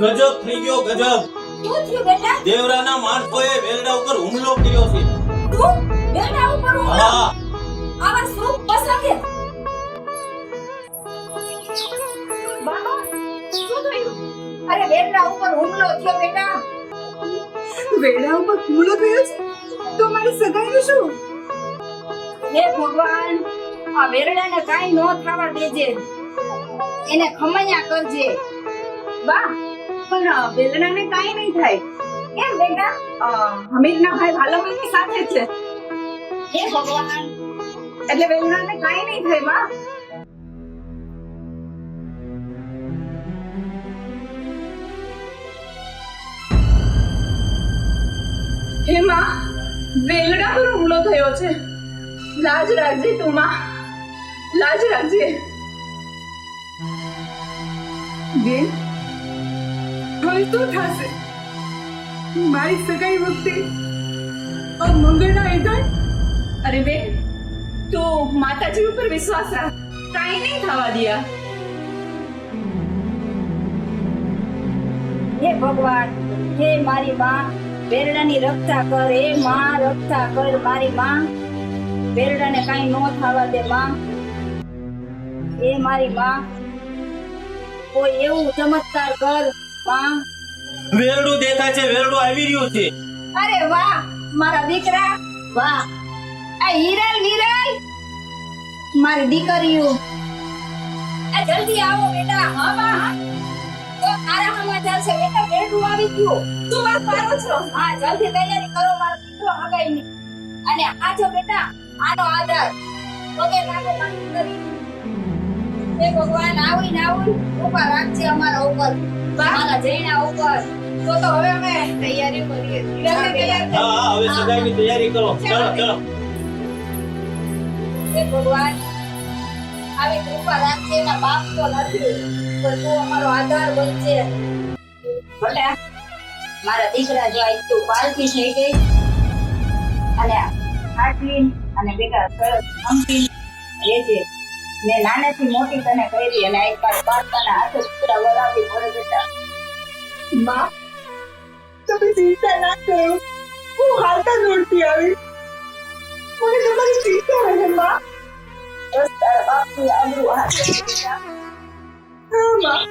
ગજબ થઈ ગયો ગજબ. શું થયું બેટા? દેવરાના માણસોએ વેલડા ઉપર હુમલો કર્યો છે. તું વેલડા ઉપર હુમલો? હા આવા શું પસંગે? બાબા શું થયું? અરે વેલડા ઉપર હુમલો થયો બેટા. વેડા ઉપર હુમલો થયો છે તો મારી સગાઈનું શું? હે ભગવાન, આ વેલડાને કાઈ નો થવા દેજે. એને ખમૈયા કરજે. બા પણ વેલણાને કાઈ નહીં થાય. કેમ બેટા? હમીરના ભાઈ ભાલાભાઈની સાથે જ છે હે ભગવાન, એટલે વેલણાને કાઈ નહીં થાય બા. હે માં, વેલણા પર હુમલો થયો છે. લાજ રાખજે તું માં, લાજ રાખજે. બેન, હવે શું થશે? મારી સગાઈ વખતે મંગળના હેઠળ? અરે બેન, તું માતાજી ઉપર વિશ્વાસ રાખ, કાંઈ નહીં થવા દિયા. હે ભગવાન, હે મારી માં, વેરડાની રક્ષા કર. હે માં, રક્ષા કર મારી માં. વેરડાને કાઈ નો થવા દે માં. હે મારી માં, કોઈ એવું ચમત્કાર કર માં. વેલડું દેખાય છે, વેલડું આવી રહ્યું છે. અરે વાહ મારા દીકરા, વાહ. આ હિરલ વિરલ મારી દીકરીઓ, આ જલ્દી આવો બેટા. હા માં, તો તારા સમાચાર છે બેટા. વેરડું આવી ગયું. શું વાત કરો છો? હા, જલ્દી તૈયારી કરો મારો દીકરો હગાઈની. અને આ જો બેટા, આનો આધાર પગે લાગે મારી દીકરી. હે ભગવાન, આવીને ઉપર રાખજે અમારા ઉપર, મારા જૈના ઉપર. તો હવે અમે તૈયારી કરીએ. જલ્દી તૈયાર હા હા, હવે સગાઈની તૈયારી કરો. ચલો ચલો. હે ભગવાન, આવી કૃપા રાખજે. એના બાપ તો નથી, પણ તું અમારો આધાર બનજે. બેટા, મારા દીકરા જો આજ તું પારકી થઈ ગઈ અને ખાટલી અને બેટા સરસ જમતી રહેજે. મેં નાનેથી મોટી તને કરી અને આજ મારા બાળકાના હાથે પૂરા વરાવી પડે બેટા. માં, તમે ચિંતા ના કરો, હું હાલતા દોડતી આવી. મને તમારી ચિંતા રહે માં. બસ તારા બાપની આબરૂ હાથે બેટા. હા માં.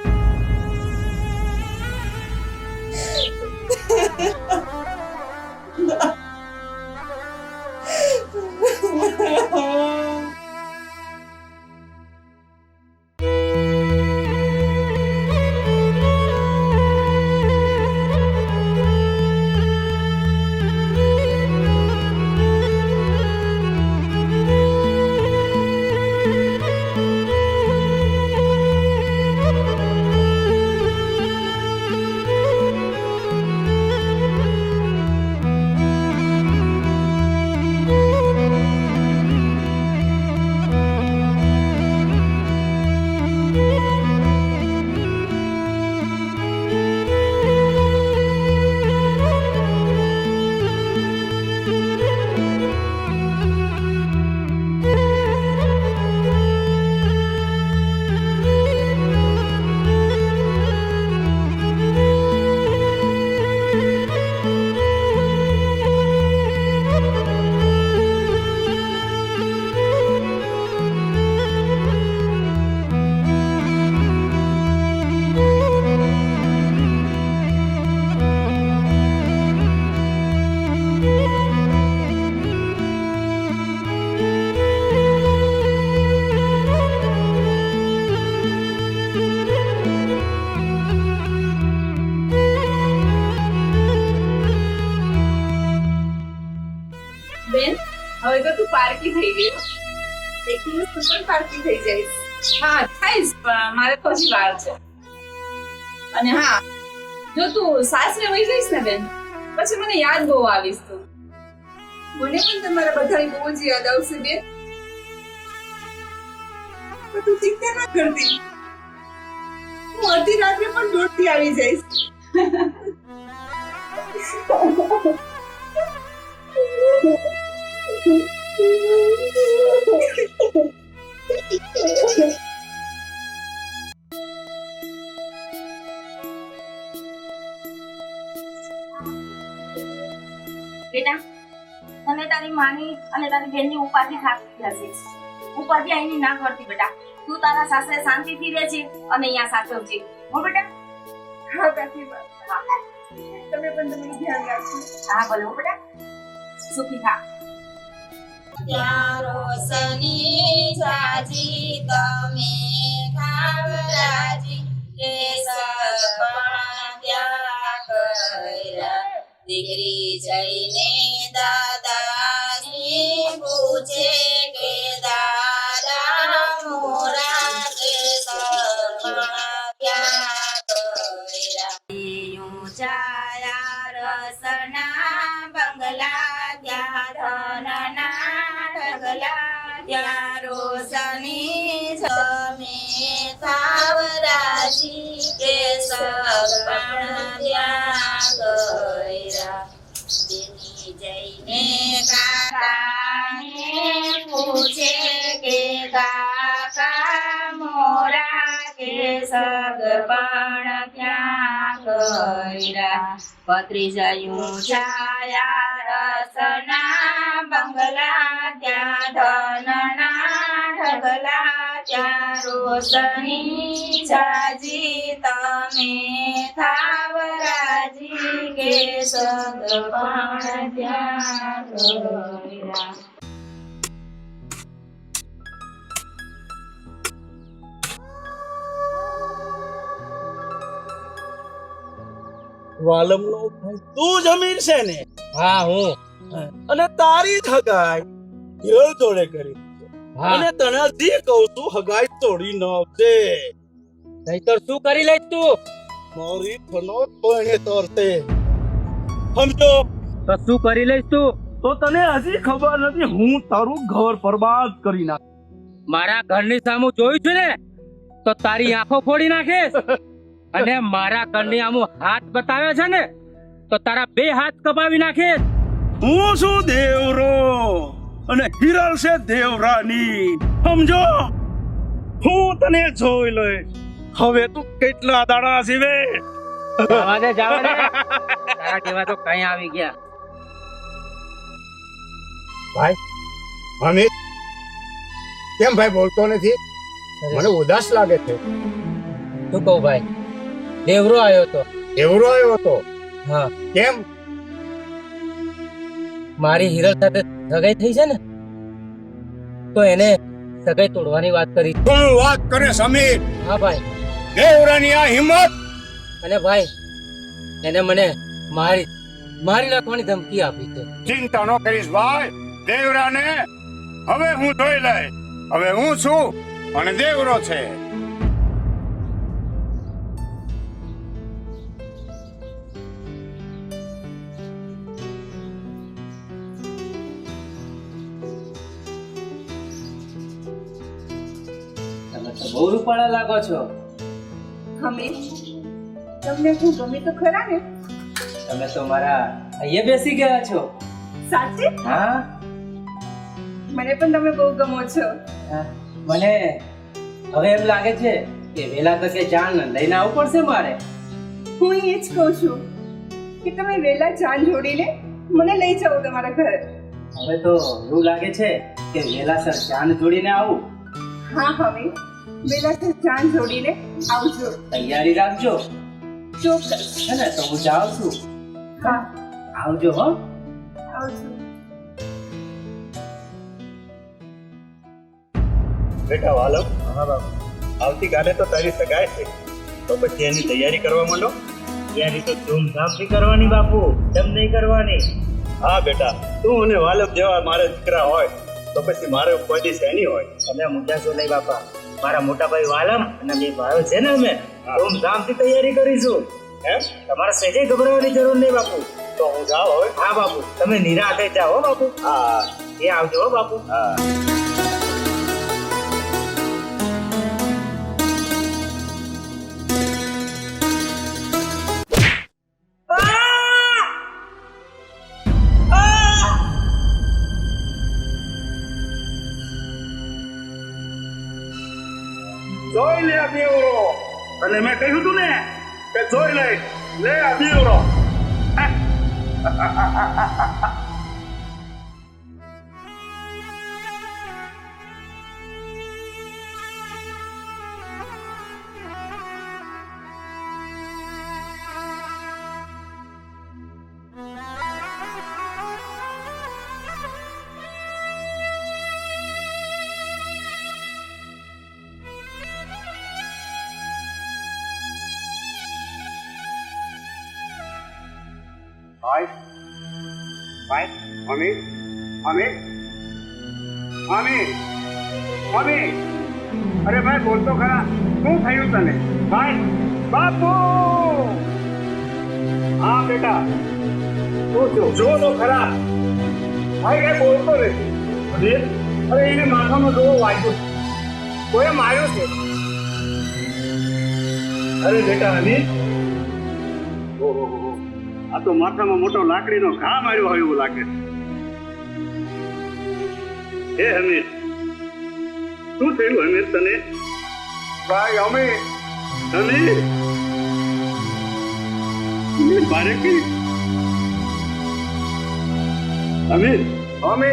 બેન, હવે તો તું પારકી થઈ ગઈ. એક દિવસ તું પણ પારકી થઈ જઈશ. હા થઈશ, પણ મારે તો હજી વાર છે. અને હા, જો તું સાસરે વહી જઈશ ને બેન, પછી મને યાદ બહુ આવીશ તું. મને પણ તમારા બધાની બહુ જ યાદ આવશે બેન. પણ તું ચિંતા ના કરતી, હું અડધી રાત્રે પણ દોડતી આવી જઈશ. ની અને તારી બેનની ઉપાધિ થાકી જશે. ઉપાધિ આઈની ના કરતી બેટા. તું તારા સાસરે શાંતિથી રહેજે અને અહીંયા સાચવજે. હો બેટા? હા કાકીમાં, તમે પણ તમારું ધ્યાન રાખજો. હા ભલે હો બેટા. સુખી થા. ત્યાં રોશની જાજી તમે કાવરાજી કેસર પણ ત્યાં કર્યા. દીકરી જઈને દાદાજી પૂછે કે દાદા મોરા કેસર પણ ત્યાં કર્યા. ઊંચાયા રસના બંગલા ત્યાં ધનના ઢગલા ત્યાં રોશની જમે કાવરાજી કેસર પણ ત્યાં કર્યા. તેની જઈને કાકાને પૂછે કે કાકા મોરા કેસર પણ ક્યાં કર્યા. ભત્રીજાયું છાયા રસના બંગલા ત્યાં ધનના ઢગલા ત્યાં રોશની જાજી તમે થાવરાજી કેસર પણ ત્યાં કર્યા. વાલમનો ભાઈ તું જમીન છે ને? હા હું. અને તારી જ હગાઈ હિરલ જોડે કરી છે. હા અને તને જે કહું છું હગાઈ તોડી ન આપજે. નહીતર શું કરી લઈશ તું? મારી ફનો તોણે તરતે સમજો. તો શું કરી લઈશ તું? તો તને હજી ખબર નથી હું તારું ઘર બરબાદ કરી નાખ. મારા ઘરની સામું જોયું છે ને તો તારી આંખો ફોડી નાખીશ. અને મારા ઘરની આમું હાથ બતાવે છે ને તો તારા 2 હાથ કપાવી નાખીશ. હું છું દેવરો અને હિરલ છે દેવરાની સમજો. હું તને જોઈ લઈશ. હવે તું કેટલા દાડા જીવે? જવા દે. તારા જેવા તો કઈ આવી ગયા. ભાઈ અમિત કેમ ભાઈ બોલતો નથી? મને ઉદાસ લાગે છે. શું કહું ભાઈ? દેવરો આવ્યો તો. એવરો આવ્યો હતો? હા. કેમ? મારી હિરલ સાથે સગાઈ થઈ છે ને તો એને સગાઈ તોડવાની વાત કરી. શું વાત કરે સમીર? હા ભાઈ. દેવરાની આ હિંમત! અને ભાઈ એને મને મારી નાખવાની ધમકી આપી છે. ચિંતા ન કરીશ ભાઈ. દેવરાને હવે હું જોઈ લઈશ. હવે હું છું અને દેવરો છે. તમે તો બહુ રૂપાળા લાગો છો. અમે તમને હું ગમે તો ખરા ને? તમે તો મારા અહીંયા બેસી ગયા છો. સાચે? હા. મને પણ તમે બહુ ગમો છો. મને હવે એમ લાગે છે કે વેલા તકે જાન લઈને આવવું પડશે મારે. હું એ જ કહું છું કે તમે વહેલા જાન જોડીને મને લઈ જાઓ તમારા ઘરે. હવે તો એવું લાગે છે કે વેલાસર જાન જોડીને આવું. હા હવે વહેલા જાન જોડીને આવજો. તૈયારી રાખજો. ચોક્કસ. છે ને? તો હું જાઉં છું. હા આવજો. હો. આવજો. બેટા વાલમ, આવતીકાલે તો તારી સગાઈ છે, તો પછી એની તૈયારી કરવા માંડો. તૈયારી તો ધૂમધામથી કરવાની બાપુ, કેમ નહીં કરવાની? હા બેટા, તું અને વાલમ જેવા મારા દીકરા હોય તો પછી મારે કોઈ દિવસ એની હોય. તમે મોટા છો નહીં બાપા. મારા મોટા ભાઈ વાલમ અને બે ભાઈઓ છે ને, અમે ધૂમધામથી તૈયારી કરીશું. એમ? તમારે સહેજે ગભરાવાની જરૂર નહીં બાપુ. તો હું જાઉં હવે. હા બાપુ, તમે નિરાંતે જાઓ બાપુ. હા. એ આવજો હો બાપુ. હા. જોઈ લે આ દેવરો. અને મેં કહ્યું તું ને કે જોઈ લે આ દેવરો. મમ્મી મમ્મી મમ્મી મમ્મી અરે ભાઈ બોલતો ખરા શું થયું તને ભાઈ બાપુ હા બેટા શું થયું જો તો ખરા ભાઈ કઈ બોલતો નથી અરે એને માથામાં જોવો વાગ્યું કોઈ માર્યો છે અરે બેટા અનિલ ઓહો આ તો માથામાં મોટો લાકડીનો ઘા માર્યો હોય એવું લાગે હે હમીર શું થયું હમીર તને ભાઈ અમે હમીર મારે કે હમીર અમે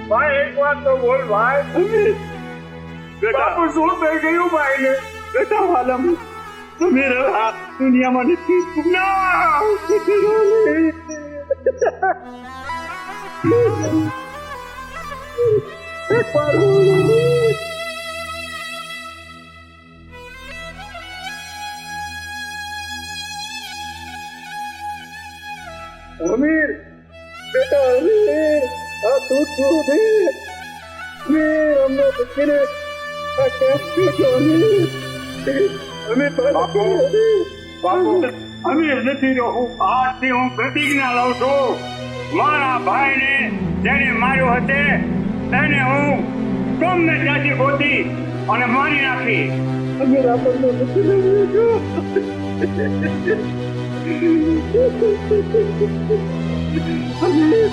ભાઈ એક વાત તો બોલ ભાઈ હમીર બાપુ શું થઈ ગયું ભાઈ ને બેટા વાલમ હમીર આ દુનિયામાં નથી અમીર બેટા અમીર આ તું શું અમીર અમને પૂછીને આ કેમ છો અમીર બાપુ અમીર નથી રહ્યો હું આજથી હું પ્રતિજ્ઞા લઉં છું મારા ભાઈને જેને માર્યો હશે તેને હું ગમે ત્યાંથી ગોતી અને મારી નાખી અમીર આપણને નથી રહ્યો અમીર